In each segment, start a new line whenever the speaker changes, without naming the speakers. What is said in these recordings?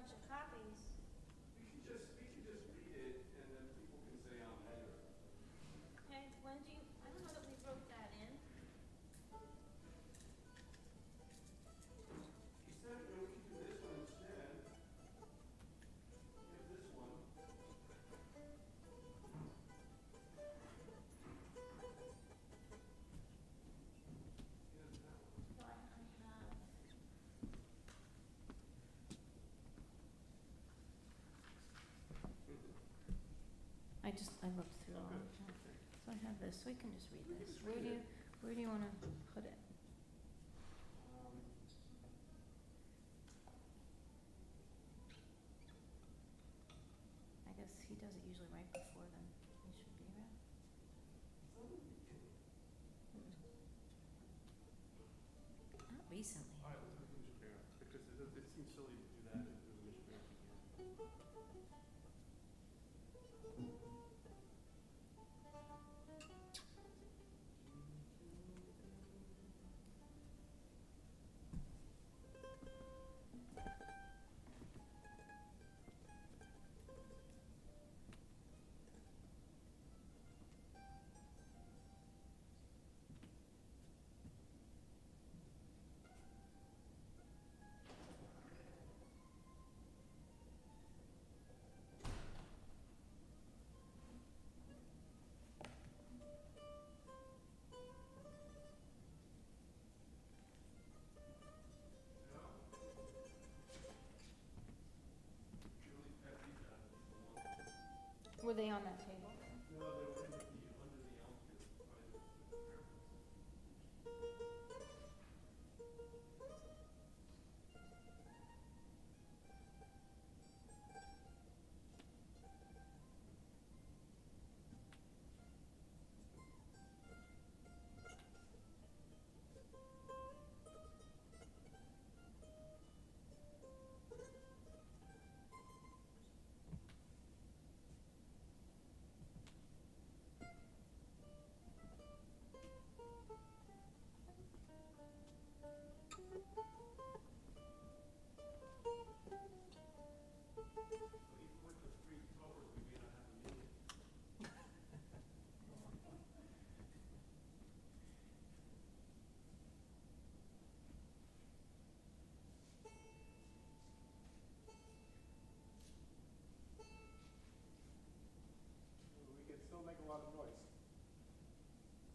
bunch of copies.
We can just read it, and then people can say I'm better.
Okay, when do you, I don't know that we wrote that in.
He said, you know, we can do this one instead. Get this one. Here's that one.
So I have. I looked through all of them. So I have this, so we can just read
We can
this.
just read it.
Where do you wanna put it?
Um,
I guess he does it usually right before then. He should be around. Not recently.
All right, let's do the Mishpach, because it seems silly to do that and do the Mishpach again. Julie's Beth Tikvah is the one.
Were they on that table?
No, they were under the elm tree, by the fireplace. So even with the three covers, we may not have a meeting. We can still make a lot of noise.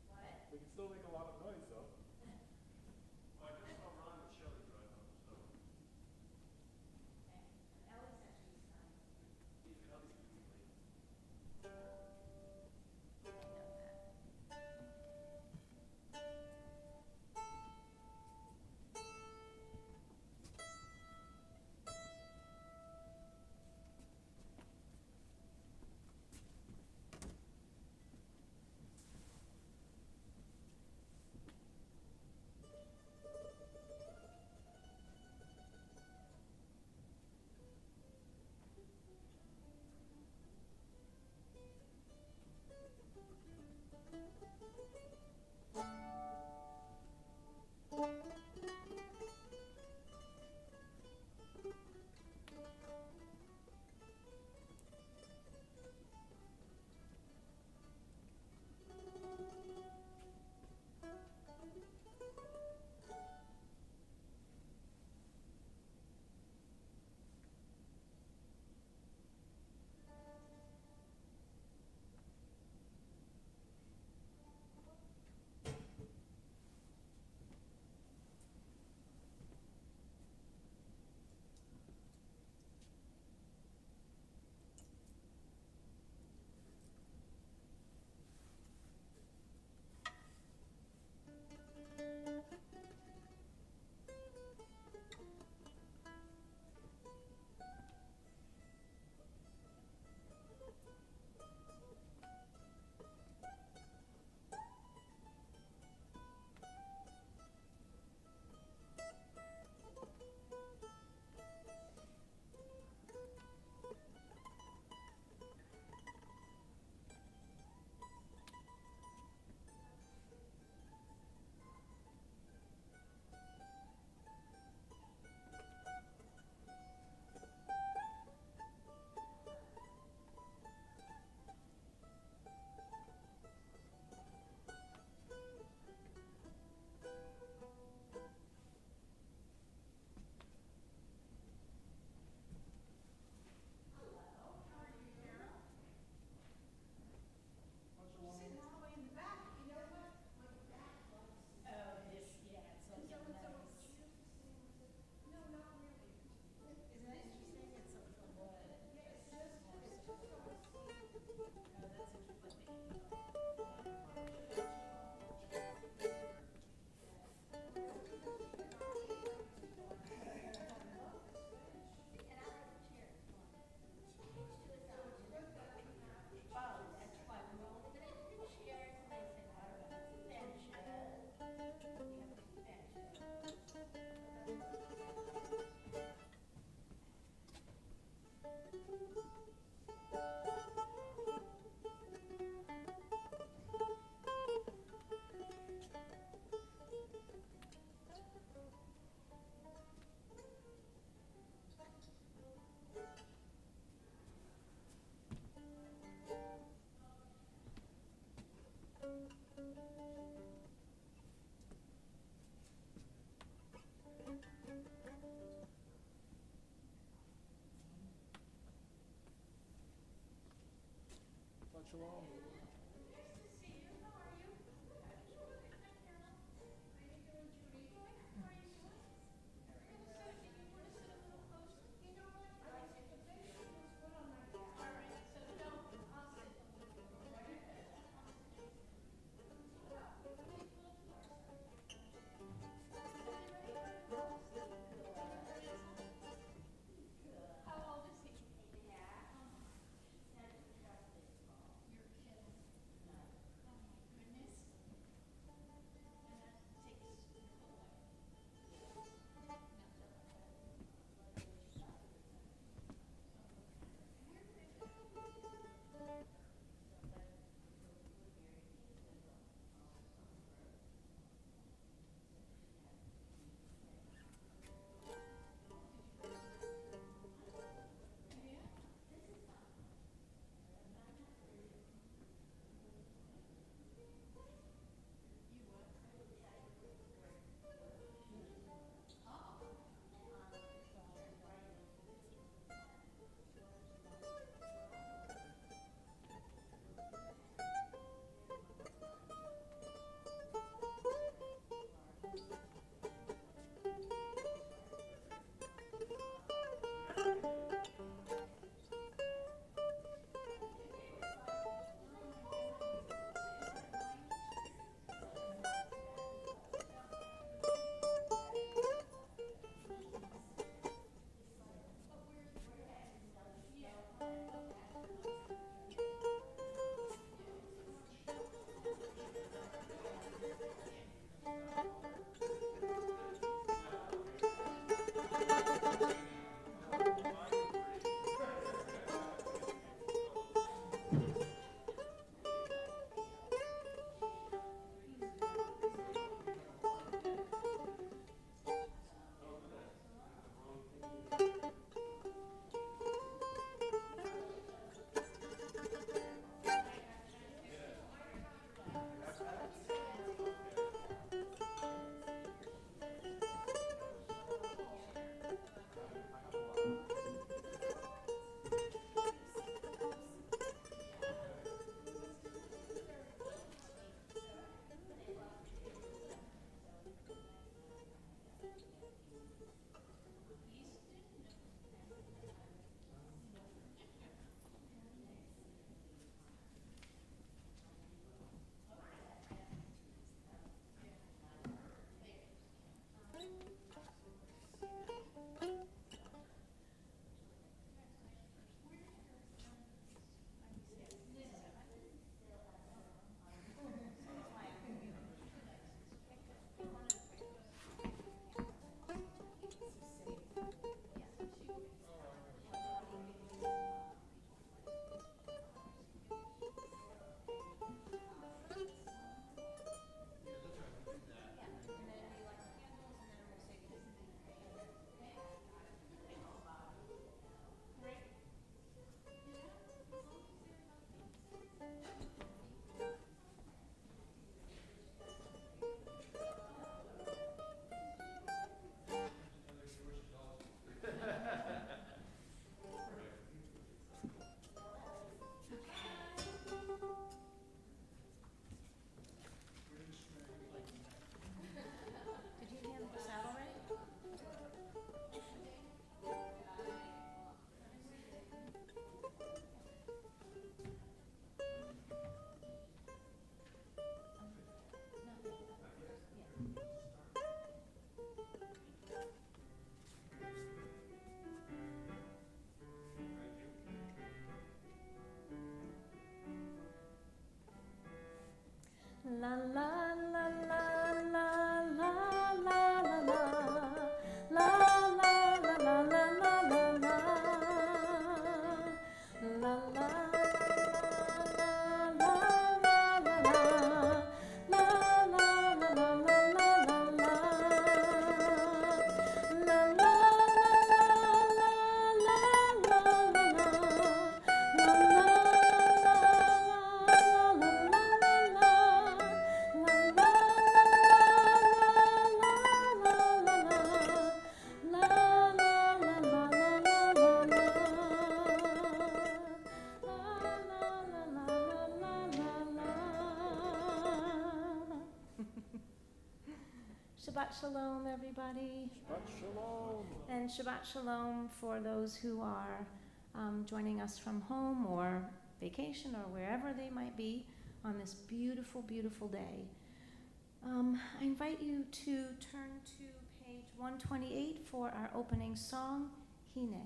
What?
We can still make a lot of noise, though. Well, I just saw Ron and Shelley drive up, so.
Okay, and Ellie said she's fine. Shabbat Shalom, everybody.
Shabbat Shalom.
And Shabbat Shalom for those who are joining us from home or vacation or wherever they might be on this beautiful, beautiful day. I invite you to turn to page 128 for our opening song, Hine.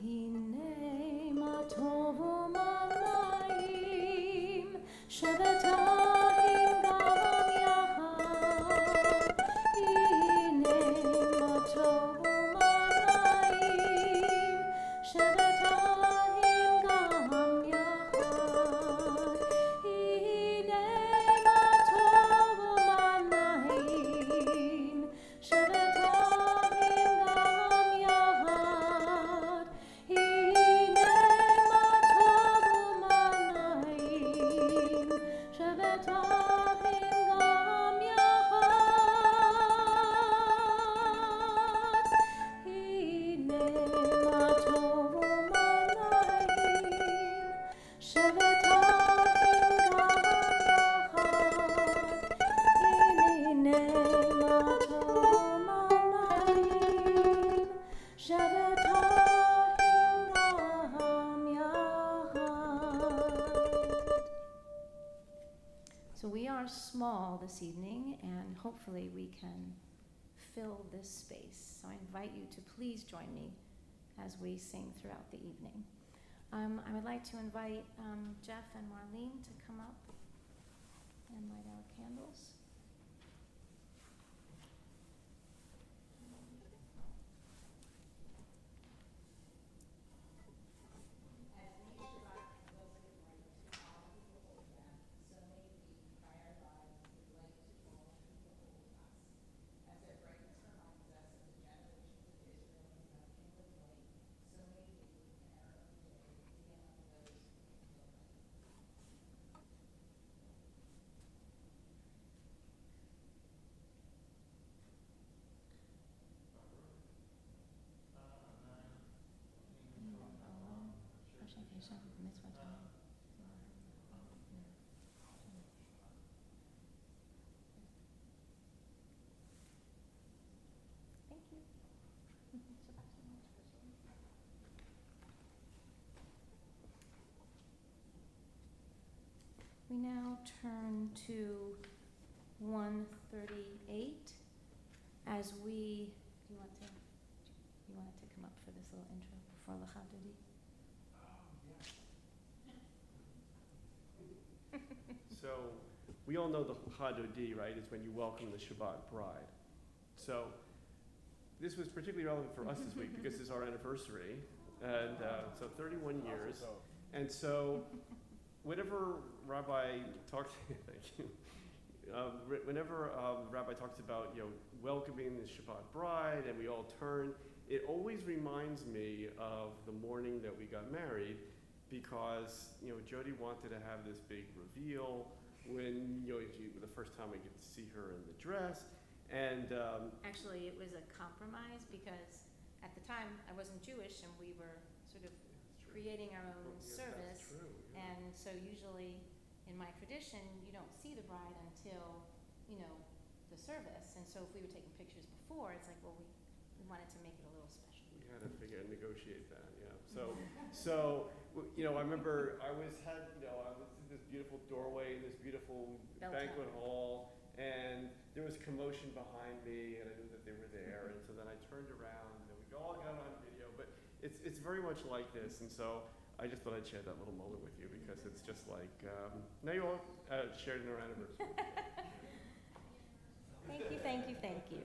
Hine ma tovu ma naim, Shabbatahim gam yachad. Hine ma tovu ma naim, Shabbatahim gam yachad. Hine ma tovu ma naim, Shabbatahim gam yachad. Hine ma tovu ma naim, Shabbatahim gam yachad. Hine ma tovu ma naim, Shabbatahim gam yachad. Hine ma tovu ma naim, Shabbatahim gam yachad. So we are small this evening, and hopefully we can fill this space. So I invite you to please join me as we sing throughout the evening. I would like to invite Jeff and Marlene to come up and light our candles. Thank you. We now turn to 138 as we, do you wanted to come up for this little intro before L'Chadodi?
So we all know the Chadodi, right, is when you welcome the Shabbat bride. So this was particularly relevant for us this week because it's our anniversary, and so 31 years. And so whenever Rabbi talks, thank you. Whenever Rabbi talks about welcoming the Shabbat bride, and we all turn, it always reminds me of the morning that we got married, because Jody wanted to have this big reveal when the first time I get to see her in the dress, and
Actually, it was a compromise because at the time I wasn't Jewish, and we were sort of creating our own service.
That's true, yeah.
And so usually in my tradition, you don't see the bride until, the service. And so if we were taking pictures before, it's like, well, we wanted to make it a little special.
We had to negotiate that, yeah. So I remember I was in this beautiful doorway in this beautiful
Bell
banquet
tower.
hall, and there was commotion behind me, and I knew that they were there, and so then I turned around, and we all got on video, but it's very much like this, and so I just thought I'd share that little moment with you because it's just like, now you all shared in our anniversary.
Thank you.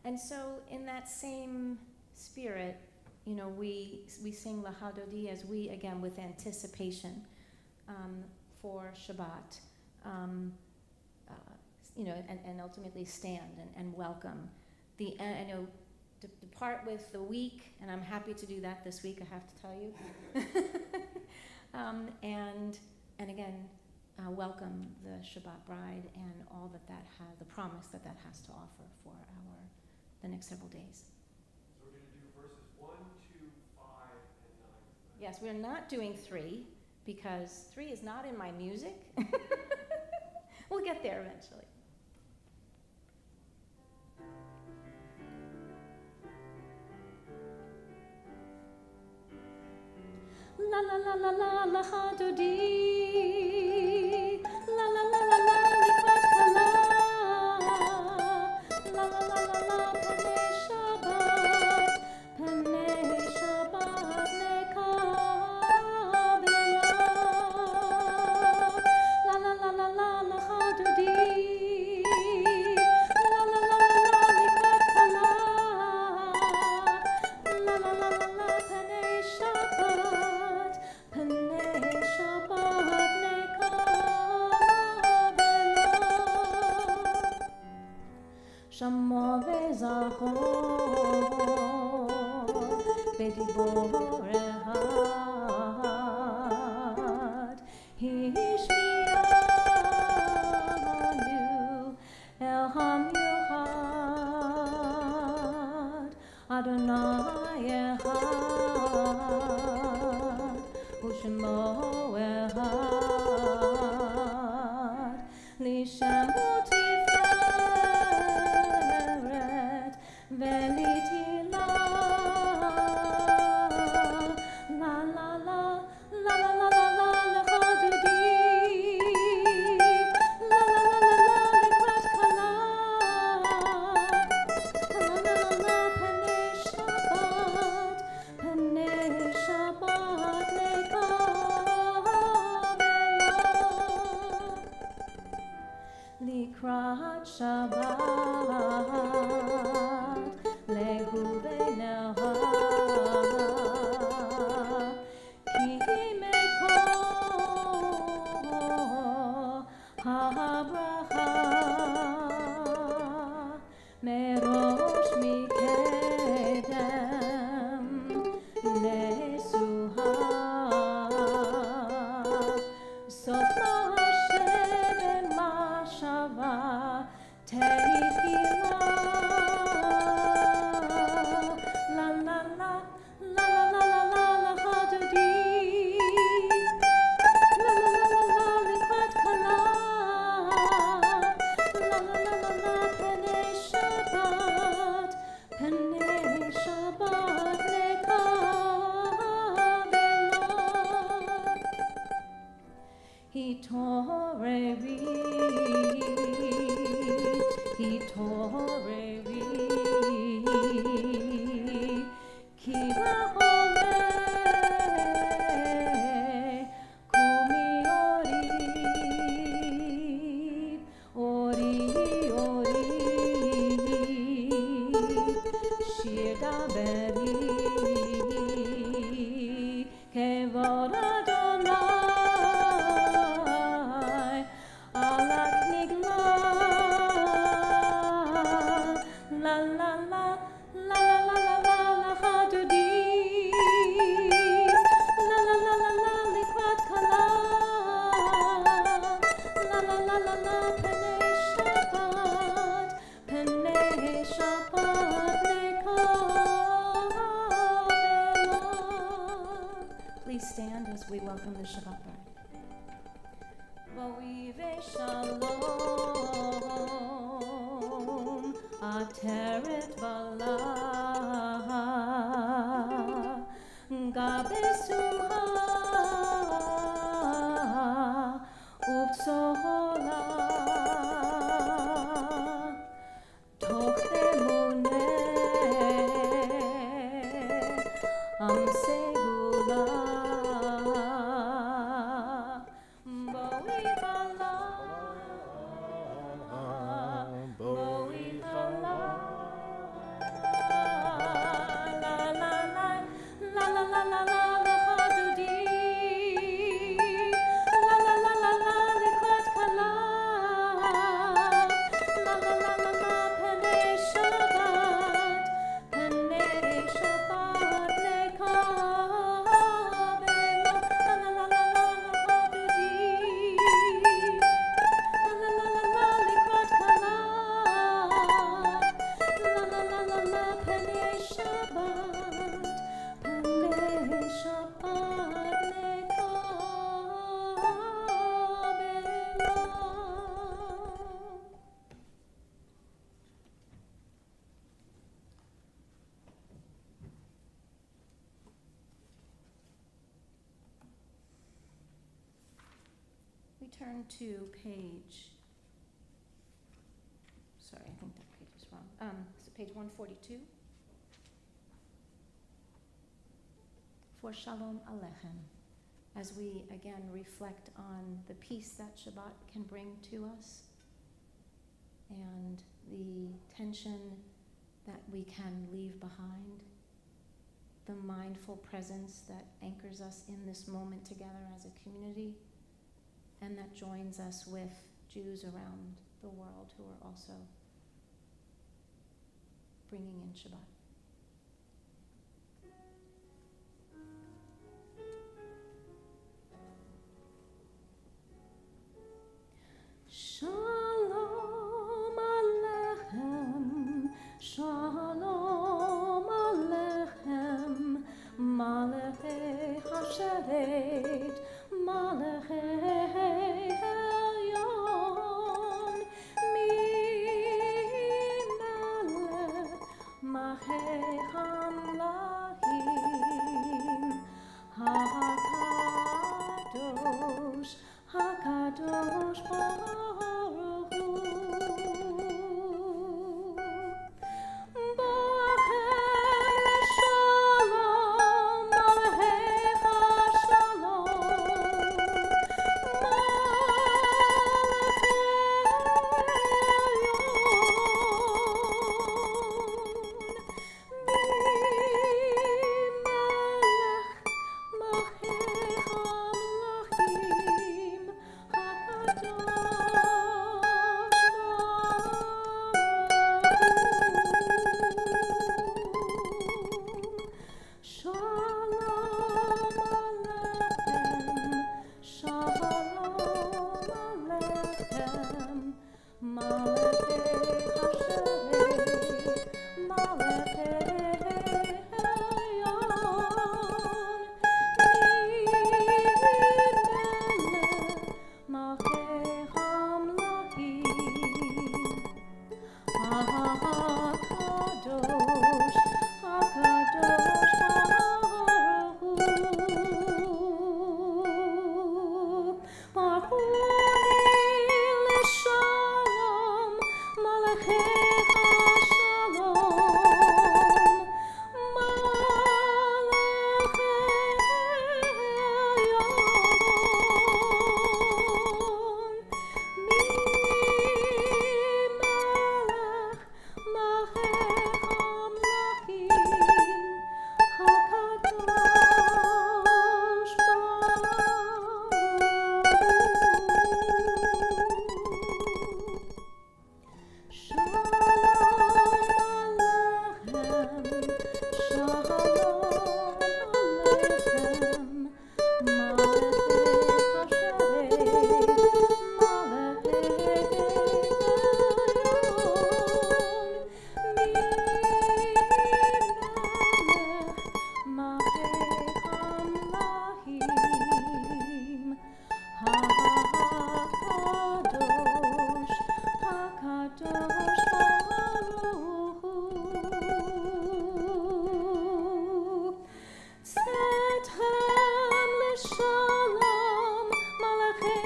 And so in that same spirit, we sing L'Chadodi as we, again, with anticipation for Shabbat, and ultimately stand and welcome. I know to depart with the week, and I'm happy to do that this week, I have to tell you. And again, welcome the Shabbat bride and all that has, the promise that has to offer for the next several days.
So we're going to do verses 1, 2, 5, and 9 tonight.
Yes, we're not doing 3 because 3 is not in my music. We'll get there eventually. La la la la la la ha do di. La la la la la likvat kala. La la la la la penei Shabbat. Penei Shabbat nekabela. La la la la la la ha do di. La la la la la likvat kala. La la la la la penei Shabbat. Penei Shabbat nekabela. Shamo vezachor bedibor ehad hishmianu el hamyuchad Adonai ehad u'shemo ehad lishemo tiferet velitila. La la la la la la la la lechadudi. La la la la la likvat kala. La la la la penei Shabbat. Penei Shabbat nekabela. Likrat Shabbat lehu v'neha ki mekor habracha merosh mikedem nesuha sof ma'aseh mashava tehila. La la la la la la la la la hadudi. La la la la la likvat kala. La la la la la penei Shabbat. Penei Shabbat nekabela. Hitorevi, hitorevi, ki bahome kumi ori, ori, shir daveri, kevod Adonai, alak nigla. La la la la la la la la la hadudi. La la la la la likvat kala. La la la la la penei Shabbat. Penei Shabbat nekabela. Please stand as we welcome the Shabbat bride. Voive shalom ateret bala gabe sumha upsola toch emuneh am segula. La la la la la we turn to page, sorry, I think that page is wrong. So page 142. For Shalom Aleichem, as we again reflect on the peace that Shabbat can bring to us and the tension that we can leave behind, the mindful presence that anchors us in this moment together as a community, and that joins us with Jews around the world who are also bringing in Shabbat. Shalom Aleichem, Shalom Aleichem, Malachei Hasharet, Malachei Elyon, Mimelech, Machei Hamlachim, HaKadosh, HaKadosh Baruch Hu. Bachem Shalom, Malachei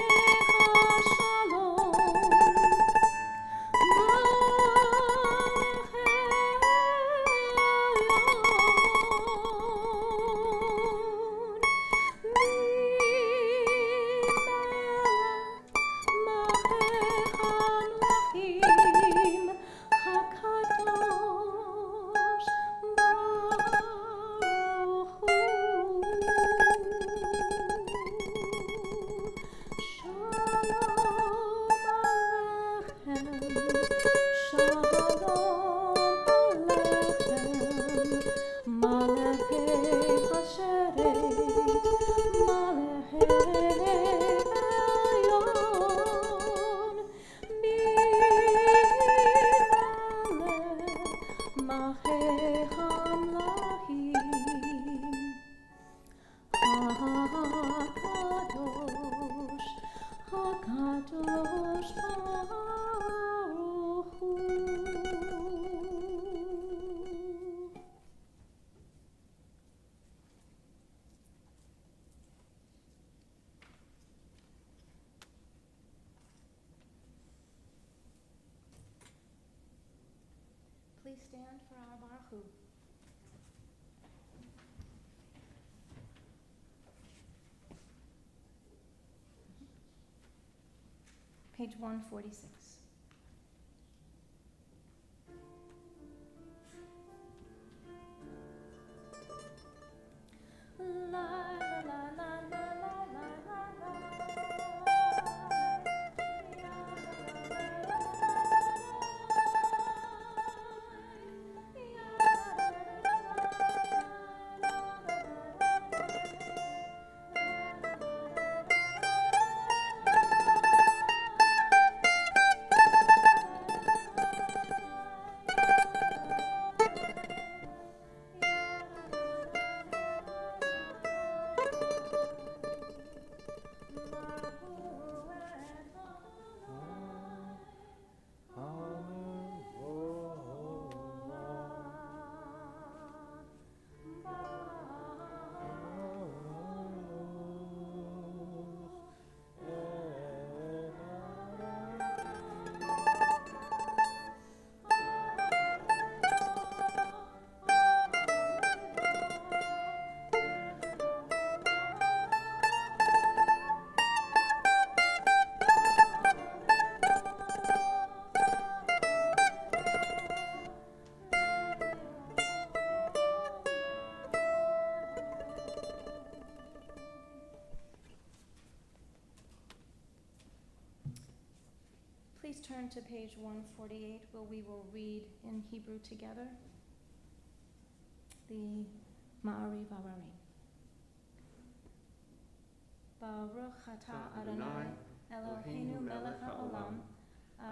Shalom, please stand for our Baruch. Page 146. La la la la la la la la. Please turn to page 148, where we will read in Hebrew together the Ma'ariv Ararim. Baruch atah Adonai Eloheinu melech haolam,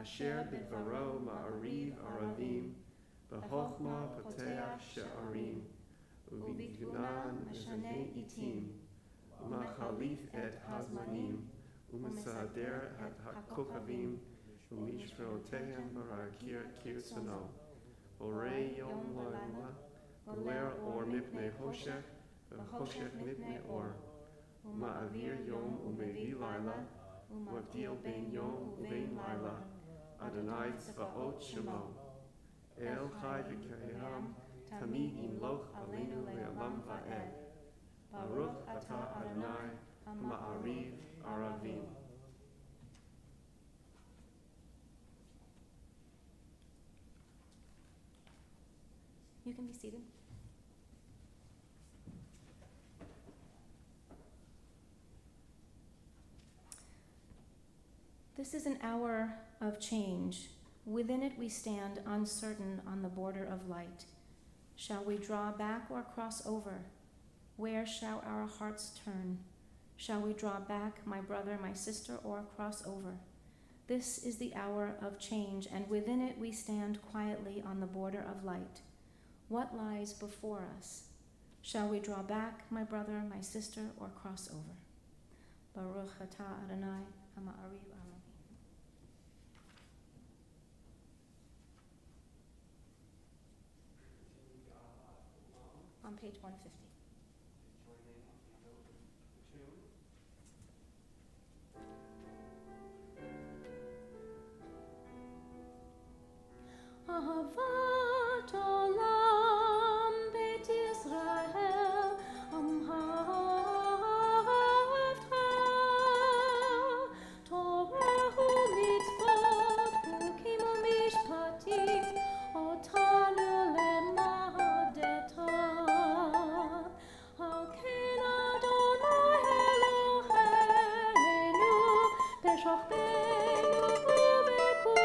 asher bidvaro ma'ariv aravim, b'chochma poteach she'arim, ubitbunan meshane itim, umachalif et hazmanim, umesader et hakokavim, Umishrotehem barakir kirsono, Orei yom laila, Goler or mipne hoshech, Hoshech mipne or, Ma'avir yom umevi laila, Umavdil ben yom uvein laila, Adonai tzvaot shemo, El chai v'keham, Tamid imloch aleinu le'olam va'ed, Baruch atah Adonai, Ma'ariv aravim. You can be seated. This is an hour of change. Within it we stand uncertain on the border of light. Shall we draw back or cross over? Where shall our hearts turn? Shall we draw back, my brother, my sister, or cross over? This is the hour of change, and within it we stand quietly on the border of light. What lies before us? Shall we draw back, my brother, my sister, or cross over? Baruch atah Adonai ha'ma'ariv aravim. On page 150. Ahavat olam bet Yisrael amhavta Torah u'mitzvot chukim u'mishpatim otanu lema'adeta Al ken Adonai Eloheinu b'shochbeinu u'b'kumeinu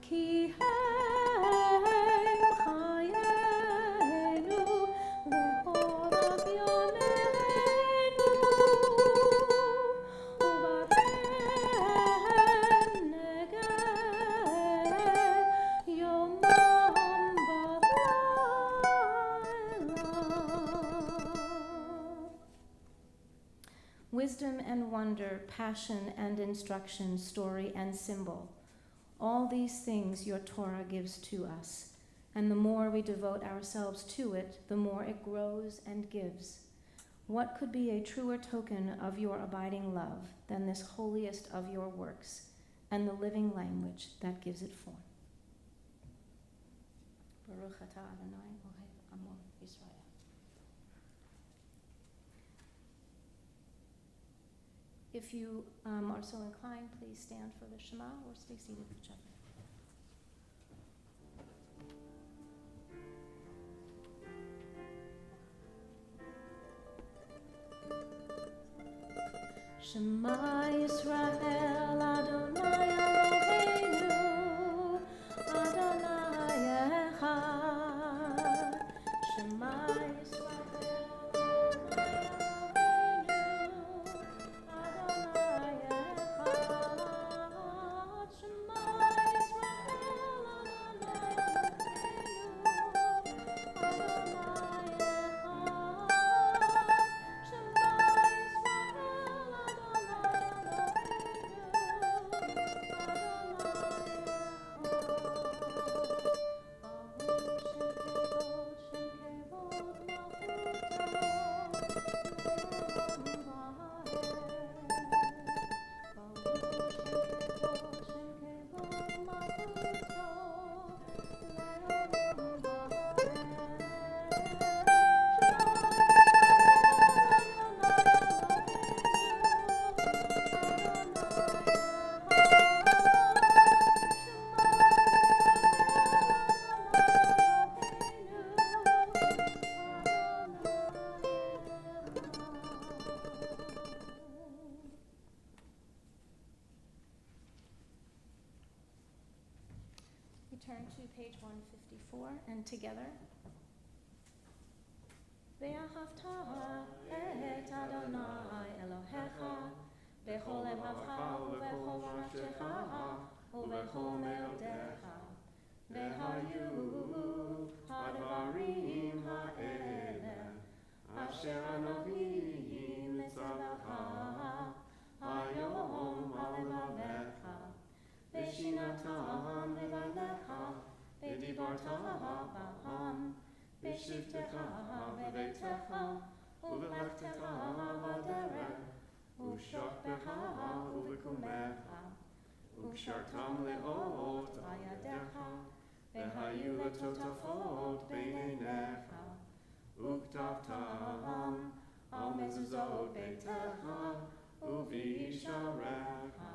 Ki hem chayenu wisdom and wonder, passion and instruction, story and symbol. All these things your Torah gives to us, and the more we devote ourselves to it, the more it grows and gives. What could be a truer token of your abiding love than this holiest of your works, and the living language that gives it form? Baruch atah Adonai Elohei Amo Yisrael. If you are so inclined, please stand for the Shema or stay seated, whichever. Shema Yisrael Adonai Eloheinu Adonai Echad. Shema Yisrael Adonai Echad. Shema Yisrael Turn to page 154 and together. Ve'ahavta et Adonai Elohecha bechol levavcha ubechol nafshecha ubechol meodecha vehayu hadvarim ha'ele asher Anohi mitzavacha hayom alevavecha V'shinatam v'valecha v'dibarta b'ham v'shivtecha v'veitecha u'v'lechtecha v'derech u'shokbecha u'v'kumecha u'kshartam le'ot ayadecha v'hayu letotafot b'neinecha u'ktavtam al mezuzot beitecha u'v'yisharecha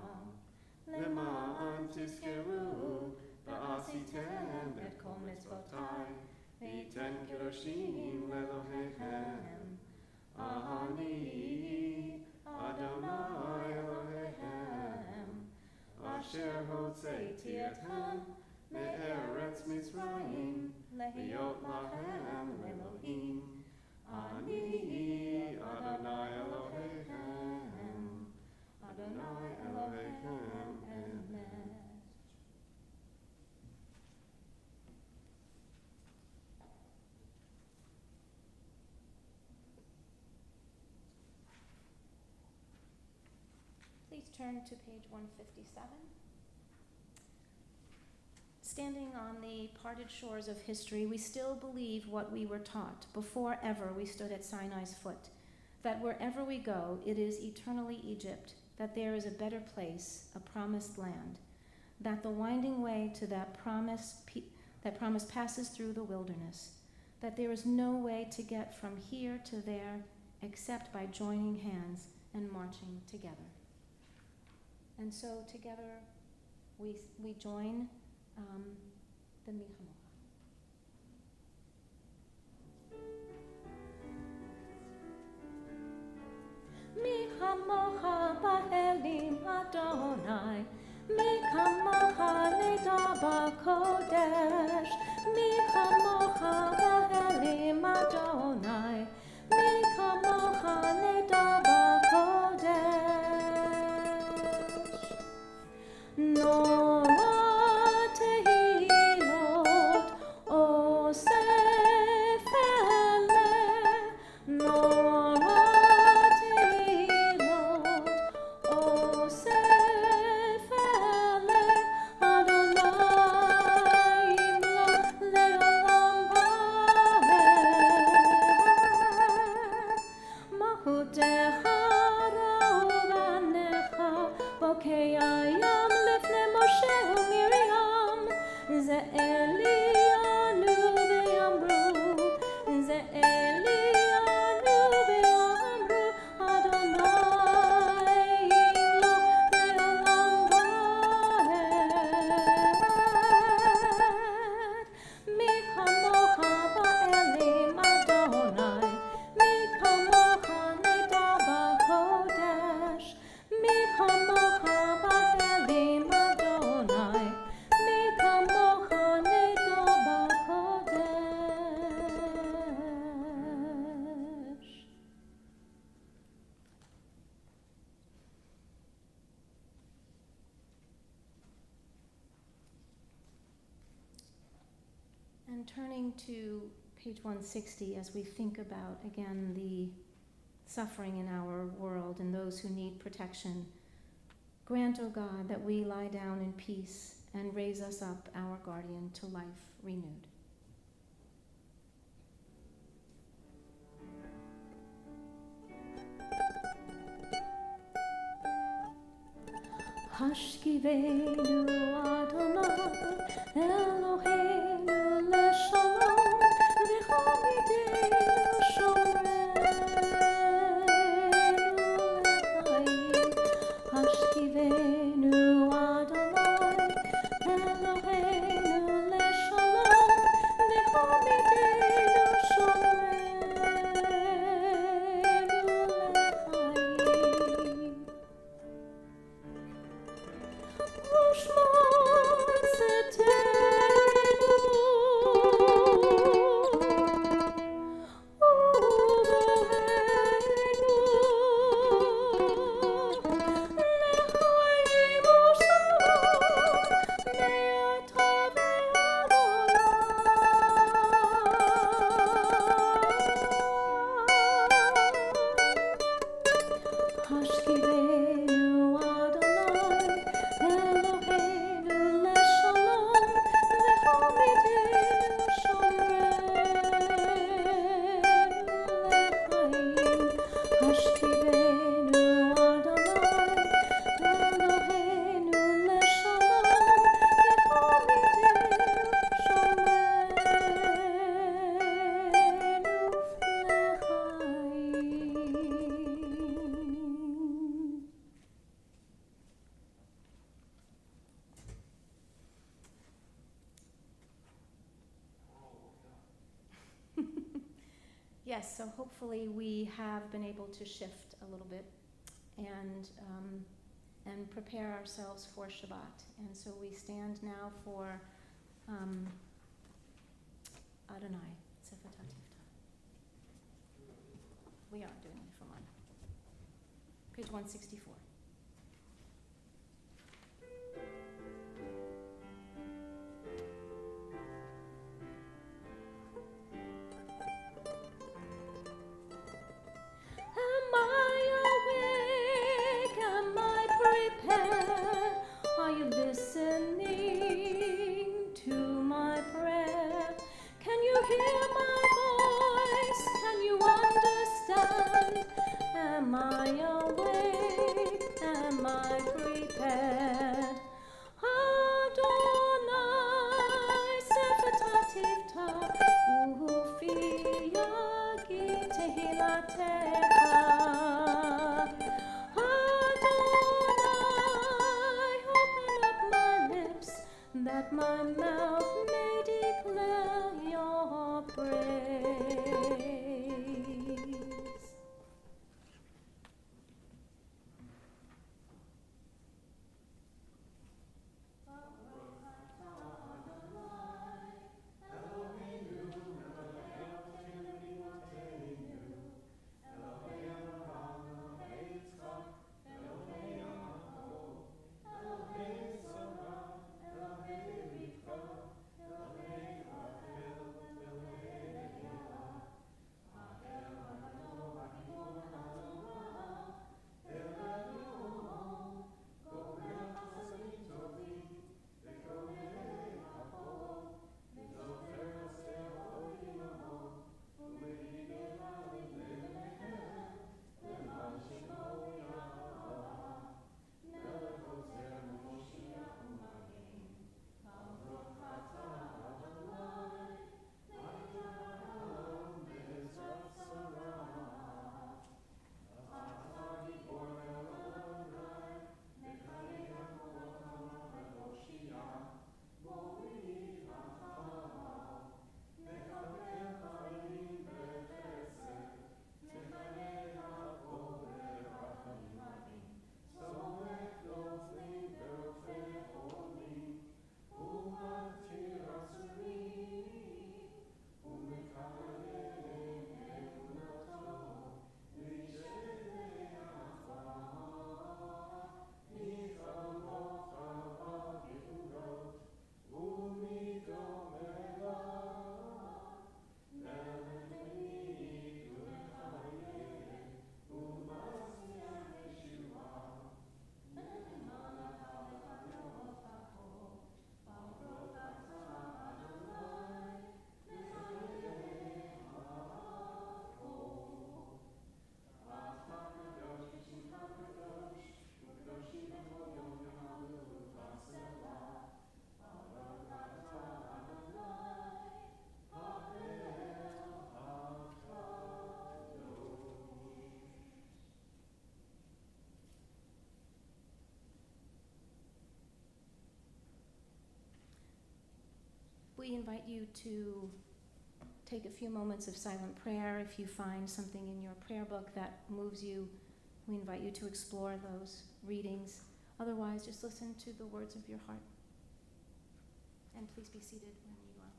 למען תזכרו ועשיתם את כל מצוותיי וייתן קדושים לאלוהיכם אני אדוני אלוהיכם אשר הוצאתי אתכם מארץ מצרים להיות לכם אלוהים אני אדוני אלוהיכם Adonai Elohechem Emet. Please turn to page 157. Standing on the parted shores of history, we still believe what we were taught before ever we stood at Sinai's foot, that wherever we go, it is eternally Egypt, that there is a better place, a promised land, that the winding way to that promise passes through the wilderness, that there is no way to get from here to there except by joining hands and marching together. And so together we join the Michamocha. Mi chamocha ba'elim Adonai, mi chamocha nida b'kodesh, mi chamocha ba'elim Adonai, mi chamocha nida b'kodesh. Nora tehilot osef ele, Nora tehilot And turning to page 160 as we think about, again, the suffering in our world and those who need protection. Grant, O God, that we lie down in peace and raise us up, our guardian, to life renewed. Hashkivenu Adonai Eloheinu leshalom v'chomidenu shomrenu l'chaim. Hashkivenu Adonai Eloheinu leshalom v'chomidenu shomrenu l'chaim. Yes, so hopefully we have been able to shift a little bit and prepare ourselves for Shabbat. And so we stand now for Adonai, Shabbat. We aren't doing it for mine. Page 164. Are you listening to my prayer? Can you hear my voice? Can you understand? Am I awake? Am I prepared? Adonai, Sefatativta, Uhufi Yagi Tehilatecha. That my mouth may declare your praise. we invite you to take a few moments of silent prayer. If you find something in your prayer book that moves you, we invite you to explore those readings. Otherwise, just listen to the words of your heart. And please be seated when you are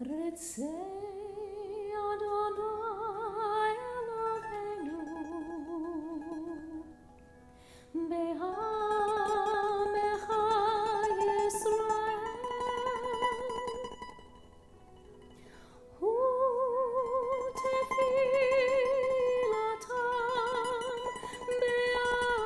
ready. Ritzei Adonai Eloheinu Be'amecha Yisrael Hu tefilatam be'ahava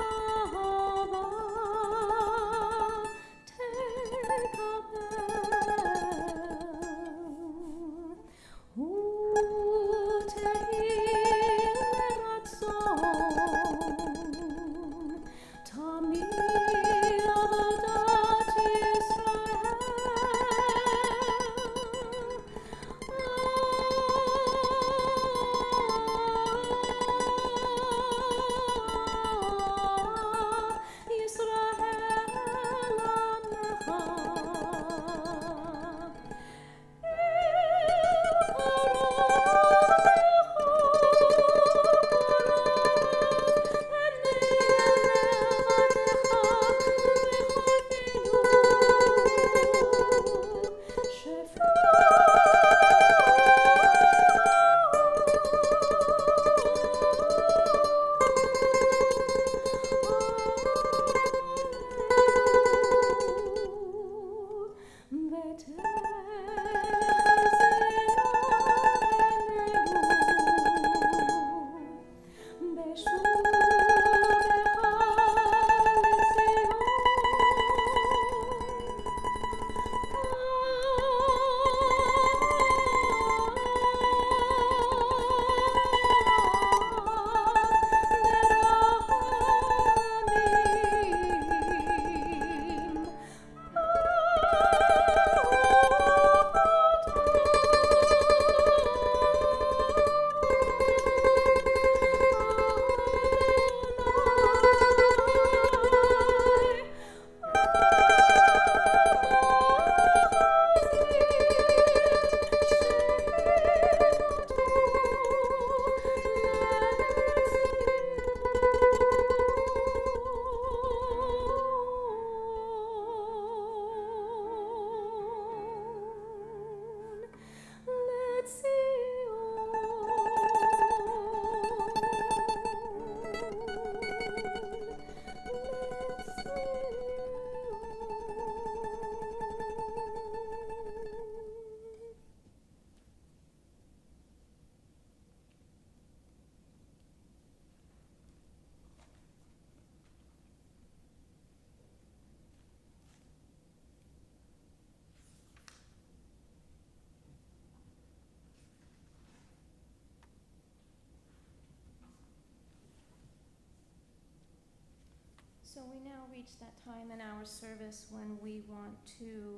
reached that time in our service when we want to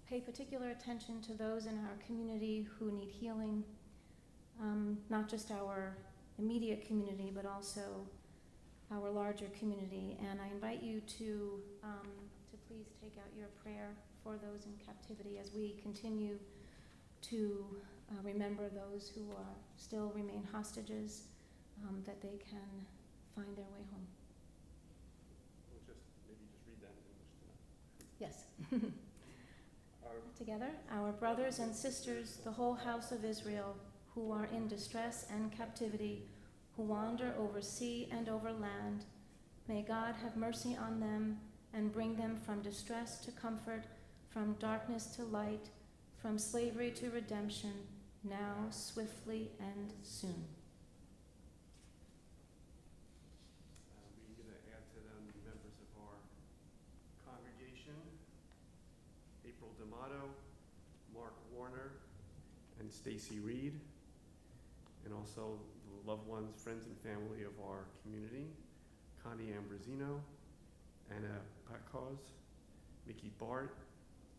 pay particular attention to those in our community who need healing, not just our immediate community, but also our larger community. And I invite you to please take out your prayer for those in captivity as we continue to remember those who are still remain hostages, that they can find their way home.
We'll maybe just read that in English tonight.
Yes. Together, our brothers and sisters, the whole house of Israel, who are in distress and captivity, who wander over sea and over land, may God have mercy on them and bring them from distress to comfort, from darkness to light, from slavery to redemption, now, swiftly, and soon.
We're going to add to them members of our congregation: April D'Amato, Mark Warner, and Stacy Reed, and also the loved ones, friends, and family of our community: Connie Ambrosino, Anna Pakos, Mickey Bart,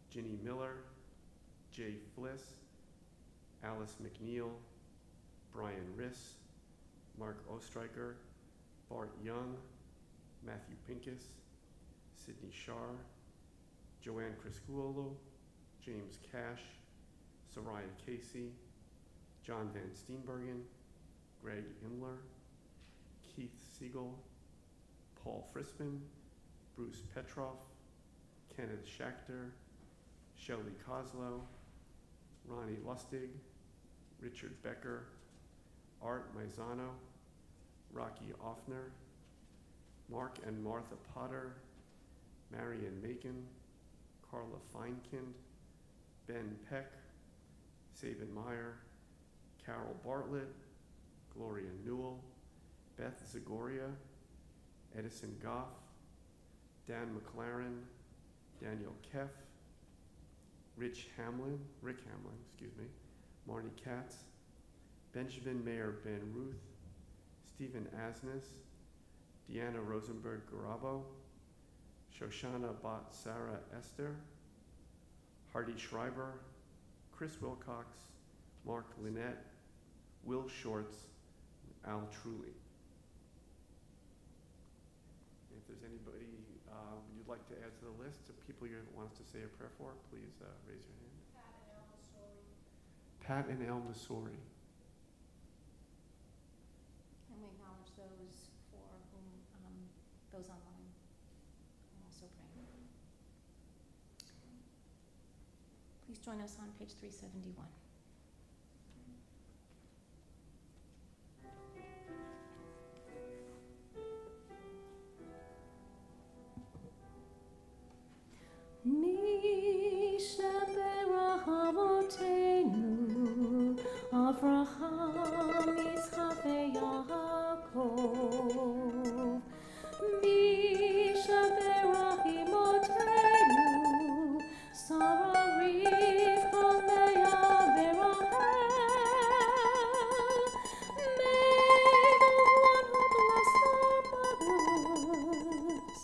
Ginny Miller, Jay Fliss, Alice McNeil, Brian Riss, Mark Ostreicher, Bart Young, Matthew Pincus, Sydney Shar, Joanne Criscuolo, James Cash, Soraya Casey, John Van Steenbergen, Greg Imler, Keith Siegel, Paul Frisman, Bruce Petroff, Kenneth Schachter, Shelley Coslow, Ronnie Lustig, Richard Becker, Art Maizano, Rocky Offner, Mark and Martha Potter, Marion Macon, Carla Feinkind, Ben Peck, Sabin Meyer, Carol Bartlett, Gloria Newell, Beth Zagoria, Edison Goff, Dan McLaren, Daniel Keff, Rick Hamlin, Marnie Katz, Benjamin Mayer Ben Ruth, Stephen Asnes, Deanna Rosenberg Garabo, Shoshana Bat Sarah Esther, Hardy Schreiber, Chris Wilcox, Mark Lynette, Will Shorts, and Al Truly. If there's anybody you'd like to add to the list of people you want us to say a prayer for, please raise your hand. Pat and El Masori.
And we acknowledge those for whom, those online are also praying. Please join us on page 371. Avraham, Yitzchak, veYaakov, Misha berachimotenu, Sarah, Rivka, Leah, Berachel. May the one who blessed our mothers,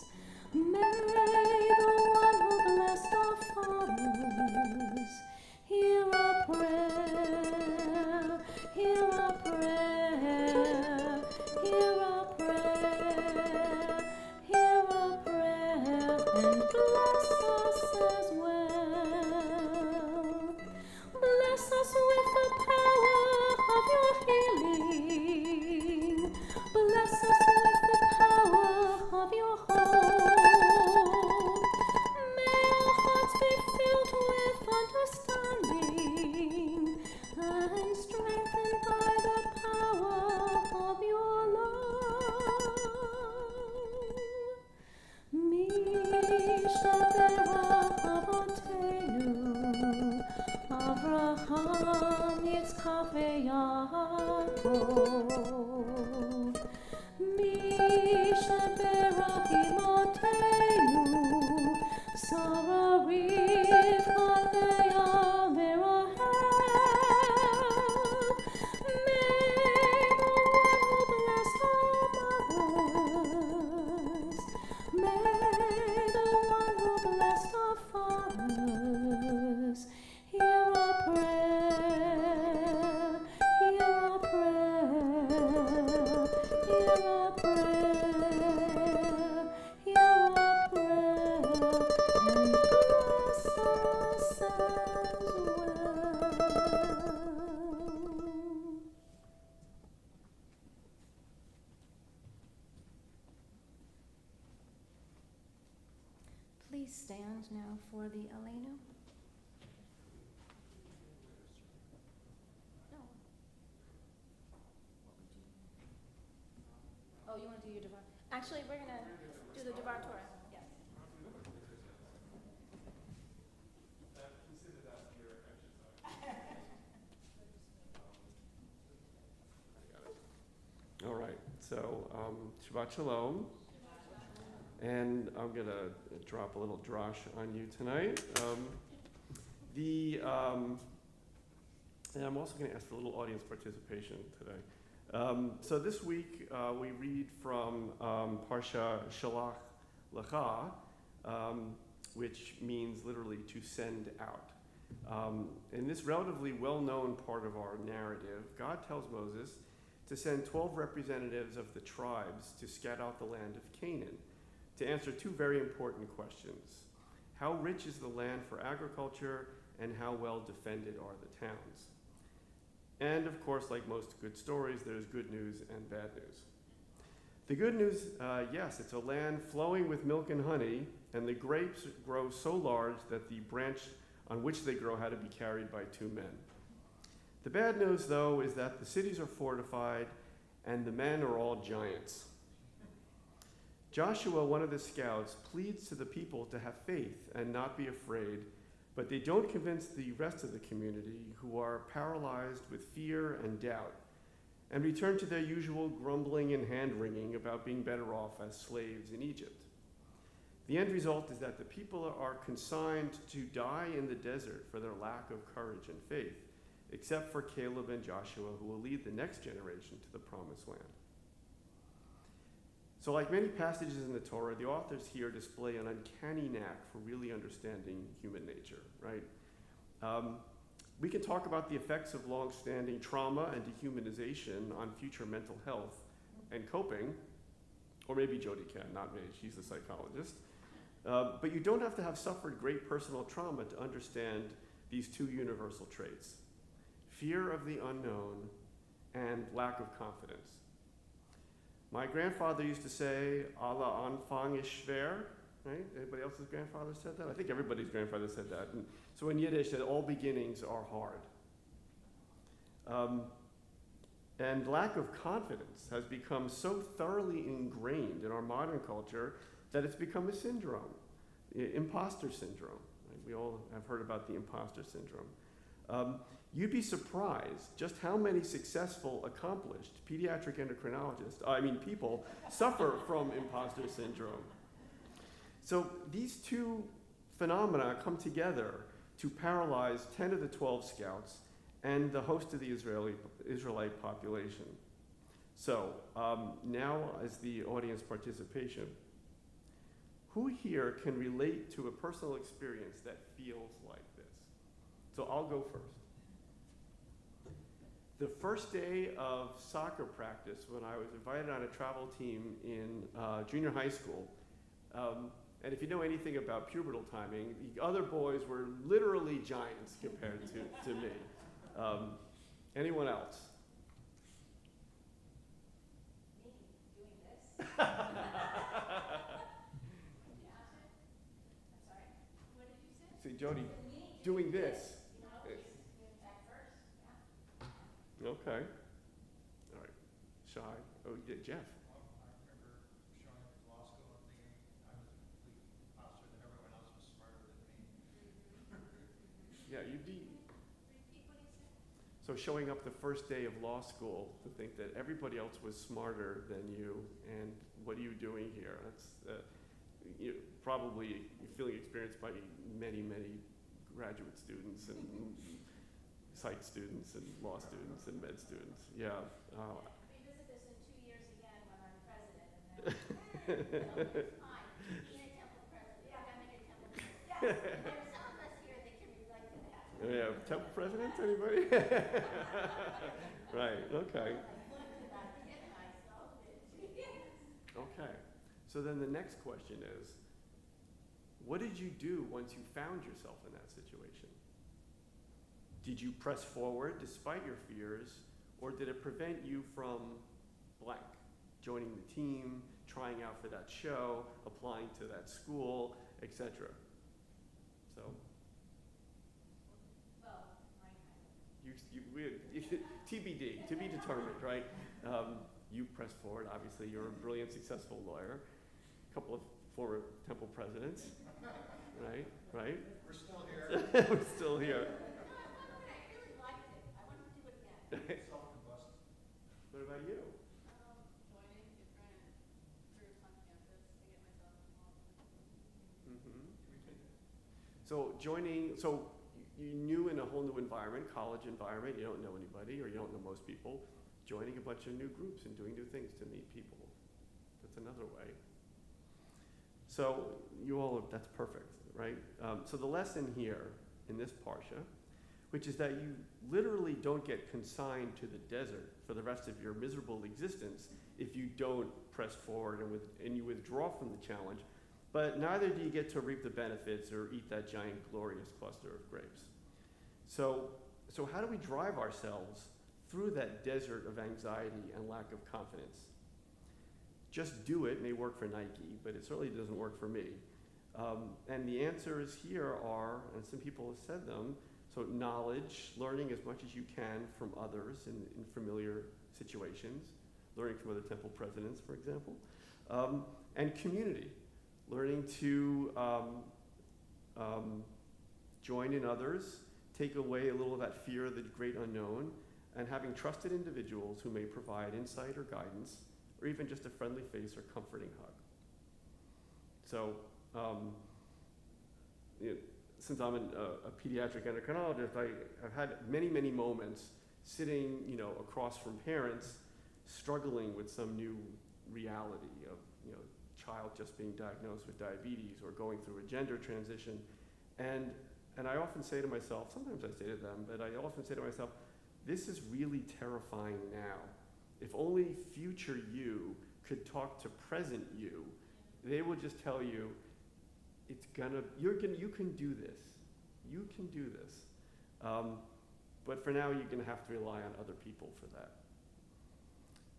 may the one who blessed our fathers, hear our prayer, hear our prayer, hear our prayer, hear our prayer, and bless us as well. Bless us with the power of your healing. Bless us with the power of your hope. May our hearts be filled with understanding and strengthened by the power of your love. Misha berachimotenu, Avraham, Yitzchak, veYaakov. Misha berachimotenu, Sarah, Rivka, Leah, Berachel. May the one who blessed our mothers, stand now for the Aleinu? No. What would you? Oh, you want to do your Devar? Actually, we're going to do the Devar Torah. Yes.
Consider that your exercise. All right, so Shabbat Shalom. And I'm going to drop a little drosh on you tonight. And I'm also going to ask for a little audience participation today. So this week we read from Parsha Shalach Lecha, which means literally to send out. In this relatively well-known part of our narrative, God tells Moses to send 12 representatives of the tribes to scout out the land of Canaan, to answer two very important questions. How rich is the land for agriculture, and how well defended are the towns? And of course, like most good stories, there's good news and bad news. The good news, yes, it's a land flowing with milk and honey, and the grapes grow so large that the branch on which they grow had to be carried by two men. The bad news, though, is that the cities are fortified, and the men are all giants. Joshua, one of the scouts, pleads to the people to have faith and not be afraid, but they don't convince the rest of the community, who are paralyzed with fear and doubt, and return to their usual grumbling and hand-wringing about being better off as slaves in Egypt. The end result is that the people are consigned to die in the desert for their lack of courage and faith, except for Caleb and Joshua, who will lead the next generation to the promised land. So like many passages in the Torah, the authors here display an uncanny knack for really understanding human nature, right? We can talk about the effects of long-standing trauma and dehumanization on future mental health and coping, or maybe Jody can, not me, she's the psychologist. But you don't have to have suffered great personal trauma to understand these two universal traits: fear of the unknown and lack of confidence. My grandfather used to say, "Allah Anfang ist schwer," right? Anybody else's grandfather said that? I think everybody's grandfather said that. And so in Yiddish, that all beginnings are hard. And lack of confidence has become so thoroughly ingrained in our modern culture that it's become a syndrome, imposter syndrome. Right? We all have heard about the imposter syndrome. You'd be surprised just how many successful, accomplished pediatric endocrinologists, people, suffer from imposter syndrome. So these two phenomena come together to paralyze 10 of the 12 scouts and the host of the Israelite population. So now as the audience participation, who here can relate to a personal experience that feels like this? So I'll go first. The first day of soccer practice, when I was invited on a travel team in junior high school, and if you know anything about pubertal timing, the other boys were literally giants compared to me. Anyone else?
Me, doing this. I'm sorry, what did you say?
See, Jody,
Me,
doing this.
At first, yeah.
Okay. All right. Shy. Oh, yeah, Jeff.
I remember showing up at law school and thinking I was a complete imposter, that everyone else was smarter than me.
Yeah, you'd be.
Repeat what you said.
So showing up the first day of law school to think that everybody else was smarter than you, and what are you doing here? That's probably a feeling experienced by many, many graduate students and psych students and law students and med students. Yeah.
Revisit this in 2 years again when I'm president, and then fine, being a temple president, becoming a temple president. Yes, there's some of us here that can relate to that.
Yeah, temple president, anybody? Right, okay. Okay, so then the next question is, what did you do once you found yourself in that situation? Did you press forward despite your fears, or did it prevent you from blank? Joining the team, trying out for that show, applying to that school, etc. TBD, to be determined, right? You press forward. Obviously, you're a brilliant, successful lawyer. A couple of former Temple presidents, right? Right?
We're still here.
We're still here.
I really liked it. I want to do it again.
Self-combust.
What about you?
Joining different groups on campus to get myself involved in
So you're new in a whole new environment, college environment. You don't know anybody, or you don't know most people. Joining a bunch of new groups and doing new things to meet people. That's another way. So that's perfect, right? So the lesson here in this parsha, which is that you literally don't get consigned to the desert for the rest of your miserable existence if you don't press forward and you withdraw from the challenge, but neither do you get to reap the benefits or eat that giant glorious cluster of grapes. So how do we drive ourselves through that desert of anxiety and lack of confidence? Just do it may work for Nike, but it certainly doesn't work for me. And the answers here are, and some people have said them, so knowledge, learning as much as you can from others in familiar situations, learning from other temple presidents, for example, and community, learning to join in others, take away a little of that fear of the great unknown, and having trusted individuals who may provide insight or guidance, or even just a friendly face or comforting hug. So, since I'm a pediatric endocrinologist, I've had many, many moments sitting, across from parents, struggling with some new reality of, child just being diagnosed with diabetes or going through a gender transition, and I often say to myself, sometimes I say to them, but I often say to myself, this is really terrifying now. If only future you could talk to present you, they will just tell you, you can do this. You can do this. But for now, you're going to have to rely on other people for that.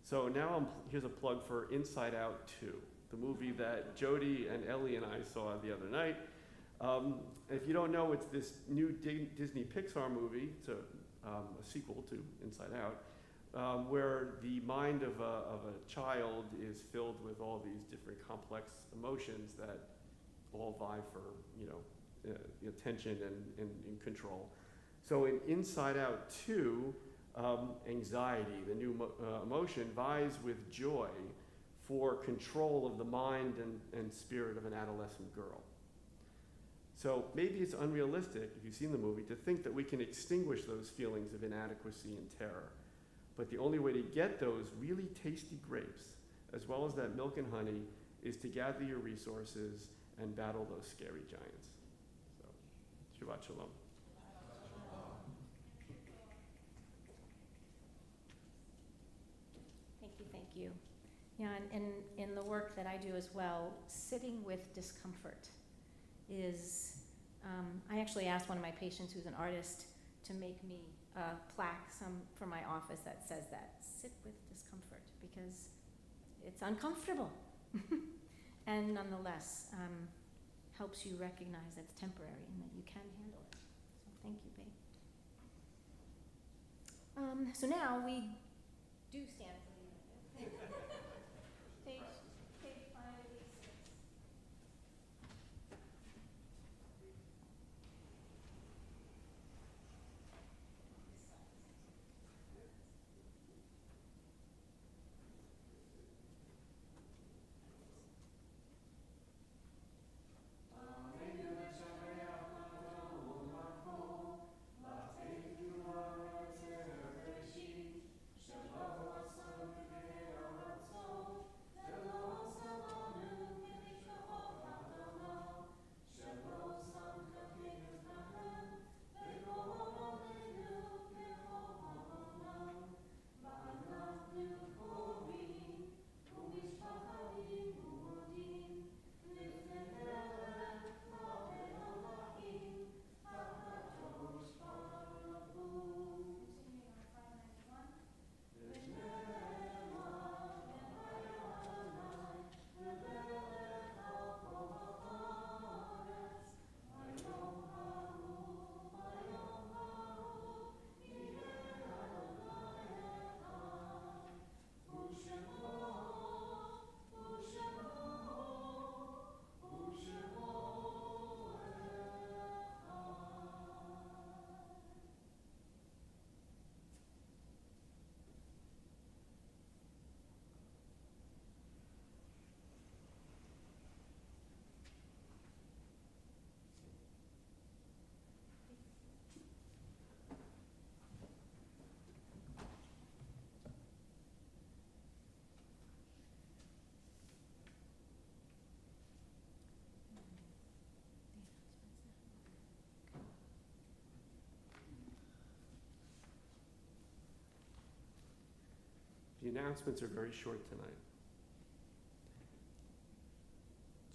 So now here's a plug for Inside Out 2, the movie that Jody and Ellie and I saw the other night. If you don't know, it's this new Disney Pixar movie. It's a sequel to Inside Out, where the mind of a child is filled with all these different complex emotions that all vie for attention and control. So in Inside Out 2, anxiety, the new emotion, vies with joy for control of the mind and spirit of an adolescent girl. So maybe it's unrealistic, if you've seen the movie, to think that we can extinguish those feelings of inadequacy and terror. But the only way to get those really tasty grapes, as well as that milk and honey, is to gather your resources and battle those scary giants. So, Shabbat Shalom.
Thank you. Yeah, and in the work that I do as well, sitting with discomfort is, I actually asked one of my patients who's an artist to make me a plaque for my office that says that, sit with discomfort, because it's uncomfortable. And nonetheless, helps you recognize it's temporary and that you can handle it. So thank you, babe. So now we do stand for the unit. Page 586.
The announcements are very short tonight.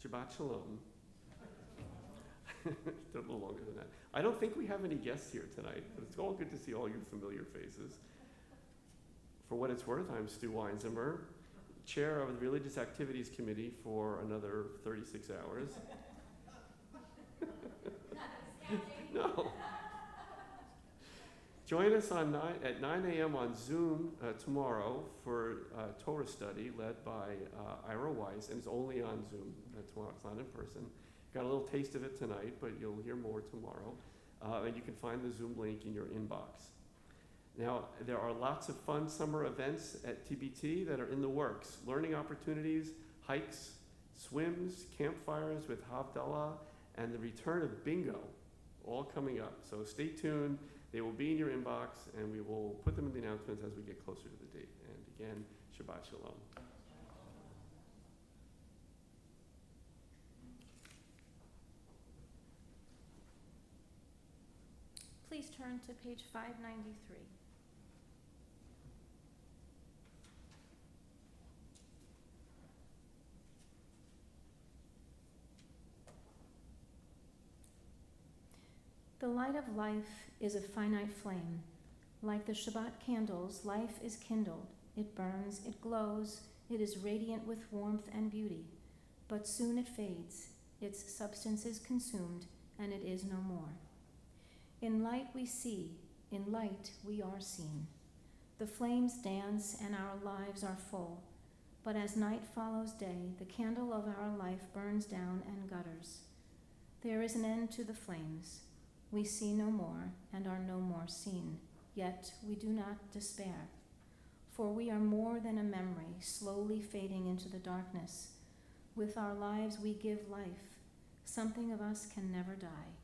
Shabbat Shalom. They're a little longer than that. I don't think we have any guests here tonight, but it's all good to see all your familiar faces. For what it's worth, I'm Stu Weinzimmer, chair of the Religious Activities Committee for another 36 hours. No. Join us at 9 a.m. on Zoom tomorrow for Torah study led by Ira Weiss, and it's only on Zoom tomorrow. It's not in person. Got a little taste of it tonight, but you'll hear more tomorrow. And you can find the Zoom link in your inbox. Now, there are lots of fun summer events at TBT that are in the works. Learning opportunities, hikes, swims, campfires with Havdalah, and the return of bingo, all coming up. So stay tuned. They will be in your inbox, and we will put them in the announcements as we get closer to the date. And again, Shabbat Shalom.
Please turn to page 593. The light of life is a finite flame. Like the Shabbat candles, life is kindled. It burns, it glows, it is radiant with warmth and beauty. But soon it fades, its substance is consumed, and it is no more. In light we see, in light we are seen. The flames dance and our lives are full. But as night follows day, the candle of our life burns down and gutters. There is an end to the flames. We see no more and are no more seen, yet we do not despair. For we are more than a memory, slowly fading into the darkness. With our lives we give life. Something of us can never die.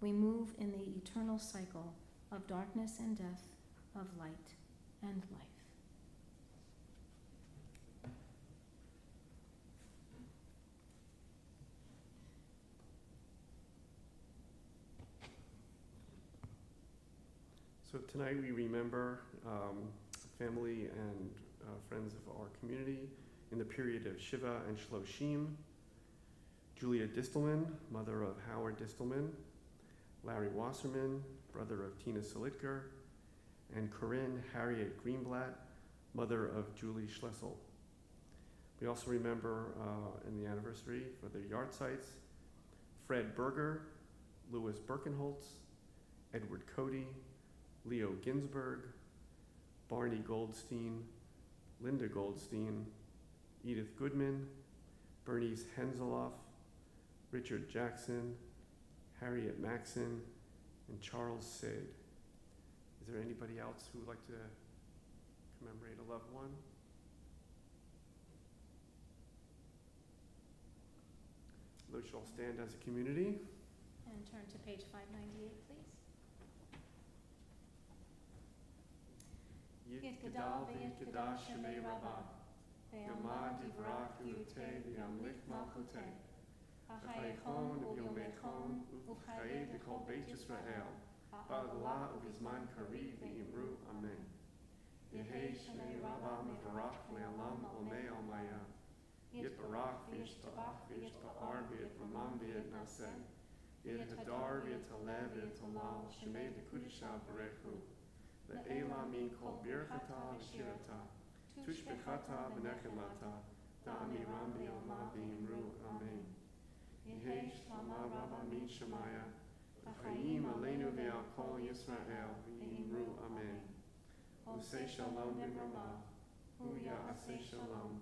We move in the eternal cycle of darkness and death, of light and life.
So tonight we remember family and friends of our community in the period of Shiva and Shloshim. Julia Distelman, mother of Howard Distelman, Larry Wasserman, brother of Tina Solitker, and Corinne Harriet Greenblatt, mother of Julie Schlessel. We also remember in the anniversary for the yard sites, Fred Berger, Louis Birkenholtz, Edward Cody, Leo Ginsberg, Barney Goldstein, Linda Goldstein, Edith Goodman, Bernice Henzeloff, Richard Jackson, Harriet Maxon, and Charles Sid. Is there anybody else who would like to commemorate a loved one? Let's all stand as a community.
And turn to page 598, please. Yit Gadal v'Yit Gadash Shemei Rabbah, Ve'amad Divrach Yutei V'yamlik Malchutei, Achayechon U'yomechon U'chayei B'kol Beit Yisrael, Ba'agla U'bizman Kari V'imru Amen. Yehei Shemei Rabbah Mevarach Le'alam Olmei Almaya, Yit Barach V'yishtabach V'yishba'ar V'yit Ramam V'yit Naseh, Yit Hadar V'yit Halev V'yit Halal Shemei B'kudisha Barechu, Le'ela min kol birchata v'shirata, tushbechata v'nechemata, da'ami rambi alma v'imru amen. Yehei shlama rabba min shemaya, v'chayim aleinu v'al kol Yisrael v'imru amen. Usei shalom b'mrama, hu ya'aseh shalom,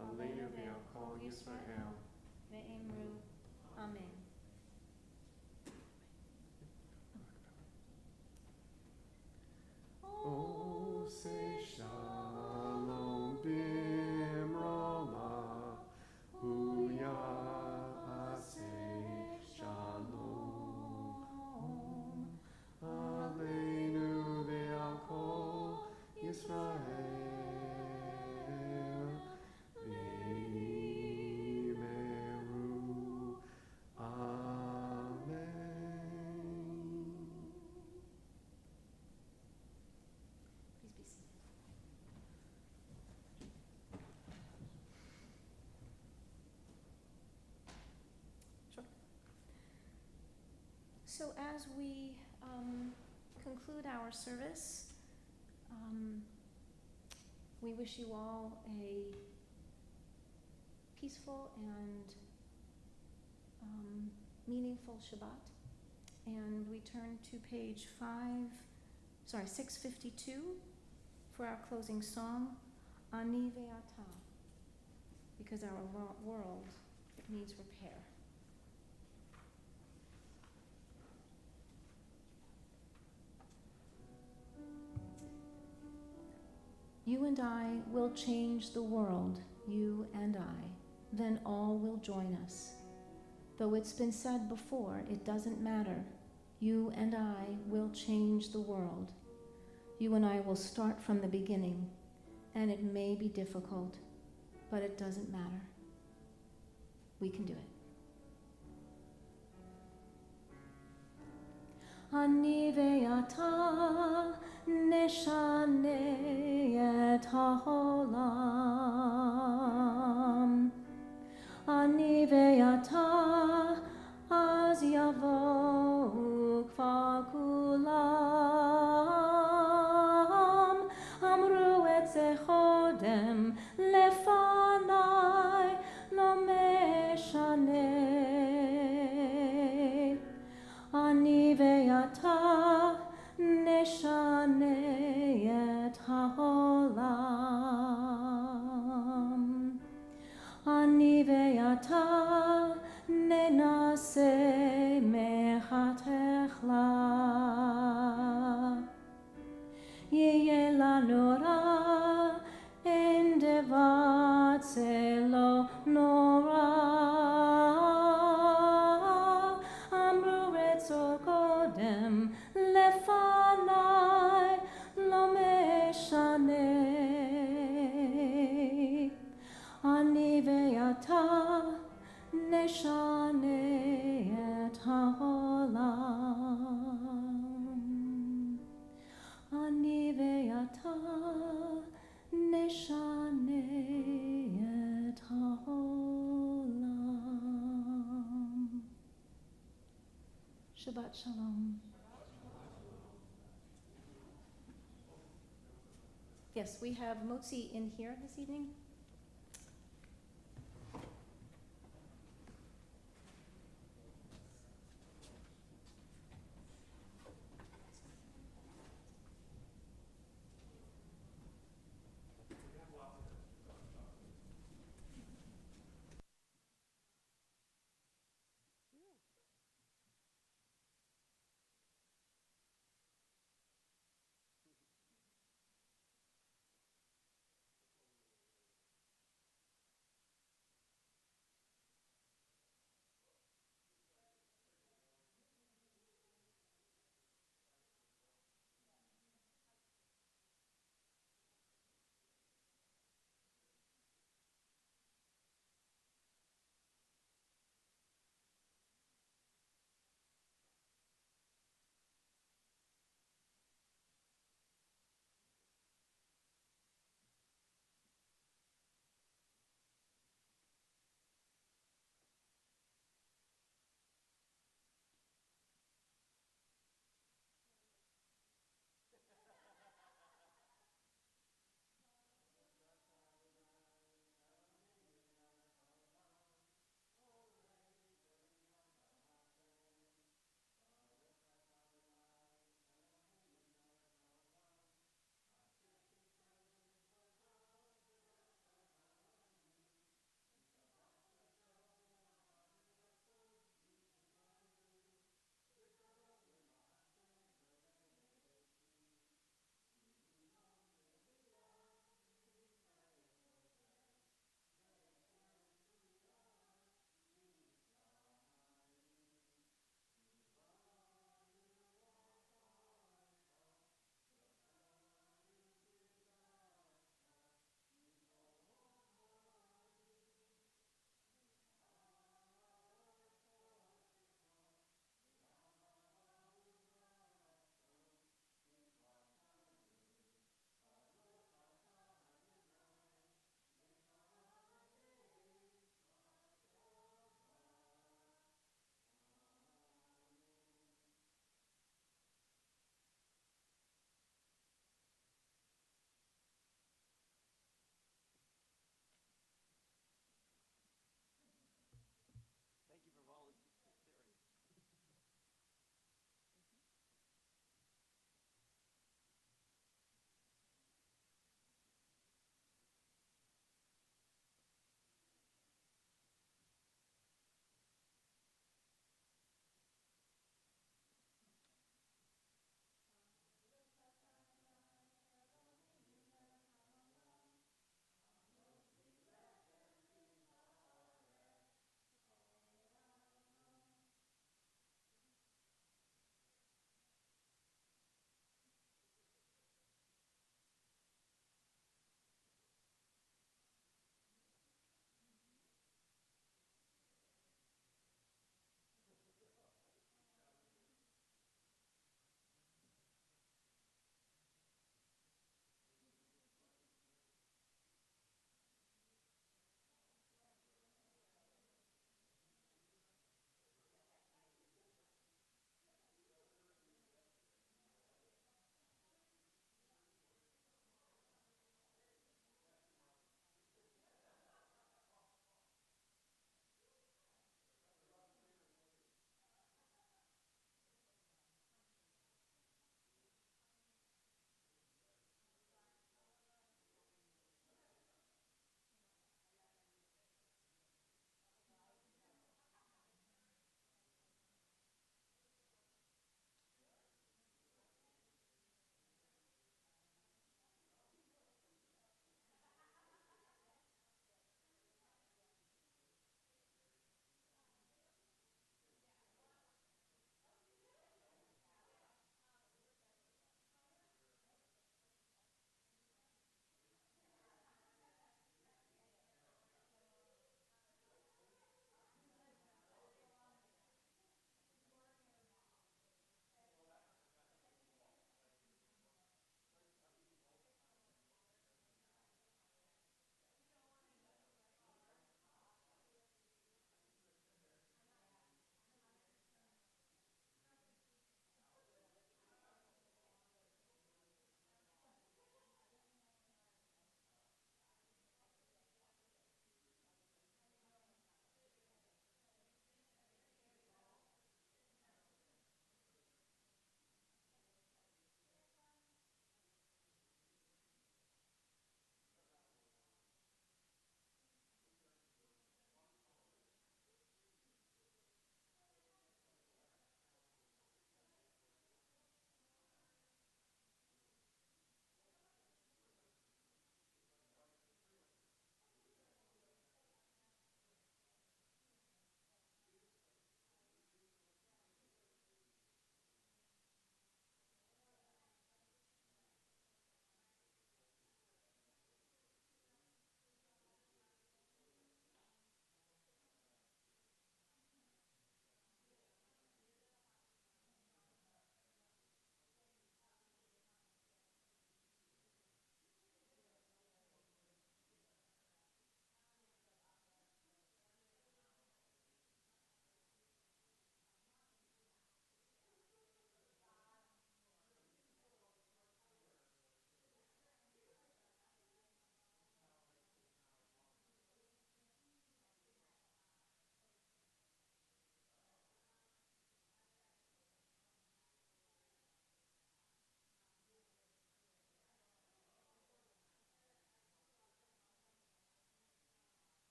aleinu v'al kol Yisrael v'imru amen.
Oh, say shalom b'mrama, hu ya'aseh shalom, aleinu ve'al kol Yisrael v'imru amen.
Please be seated. So as we conclude our service, we wish you all a peaceful and meaningful Shabbat. And we turn to page 652 for our closing song, Ani Ve'ata, because our world needs repair. You and I will change the world, you and I, then all will join us. Though it's been said before, it doesn't matter. You and I will change the world. You and I will start from the beginning, and it may be difficult, but it doesn't matter. We can do it. Ani ve'ata neshane et ha'olam. Ani ve'ata az yavo kvar kulam. Amru et ze chodem lefanai lo meshane. Ani ve'ata neshane et ha'olam. Ani ve'ata nenase mechatech la. Yeh lanu ra en devat ze lo nora. Amru etzor kodem lefanai lo meshane. Ani ve'ata neshane et ha'olam. Ani ve'ata neshane et ha'olam. Shabbat shalom. Yes, we have motzi in here this evening.